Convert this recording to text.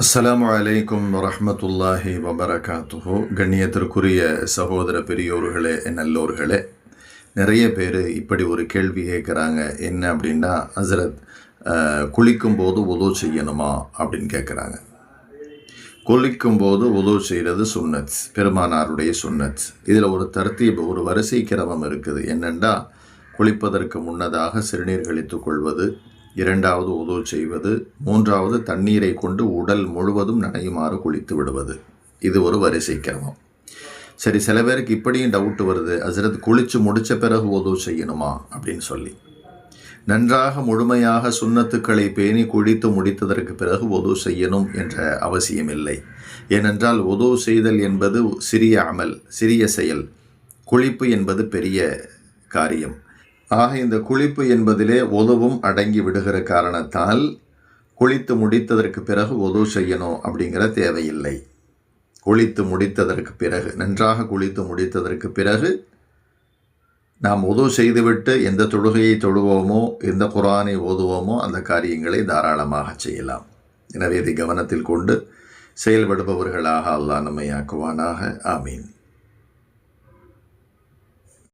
அஸ்ஸலாமு அலைக்கும் வரஹ்மத்துல்லாஹி வபரகாத்துஹு. கண்ணியத்திற்குரிய சகோதர பெரியோர்களே, நல்லோர்களே, நிறைய பேர் இப்படி ஒரு கேள்வி கேட்குறாங்க. என்ன அப்படின்னா, ஹஸ்ரத் குளிக்கும்போது உது செய்யணுமா அப்படின்னு கேட்குறாங்க. குளிக்கும்போது உது செய்கிறது சுன்னத், பெருமானாருடைய சுன்னத். இதில் ஒரு தர்த்தீப், ஒரு வரிசை கிரமம் இருக்குது. என்னென்னா, குளிப்பதற்கு முன்னதாக சிறுநீர் கழித்துக் கொள்வது, இரண்டாவது உது செய்வது, மூன்றாவது தண்ணீரை கொண்டு உடல் முழுவதும் நனையுமாறு குளித்து விடுவது. இது ஒரு வரிசை கிரமம். சரி, சில பேருக்கு இப்படியும் டவுட் வருது, ஹஸ்ரத் குளித்து முடித்த பிறகு உது செய்யணுமா அப்படின்னு சொல்லி. நன்றாக முழுமையாக சுன்னத்துக்களை பேணி குளித்து முடித்ததற்கு பிறகு உது செய்யணும் என்ற அவசியம் இல்லை. ஏனென்றால் உது செய்தல் என்பது சிறிய அமல், சிறிய செயல். குளிப்பு என்பது பெரிய காரியம். ஆக இந்த குளிப்பு என்பதிலே உதுவும் அடங்கி விடுகிற காரணத்தால் குளித்து முடித்ததற்கு பிறகு உது செய்யணும் அப்படிங்கிற தேவையில்லை. குளித்து முடித்ததற்கு பிறகு, நன்றாக குளித்து முடித்ததற்கு பிறகு நாம் உது செய்துவிட்டு எந்த தொழுகையை தொழுவோமோ, எந்த குர்ஆனை ஓதுவோமோ அந்த காரியங்களை தாராளமாக செய்யலாம். எனவே இதை கவனத்தில் கொண்டு செயல்படுபவர்களாக அல்லாஹ் நம்மை ஆக்குவானாக. ஆமீன்.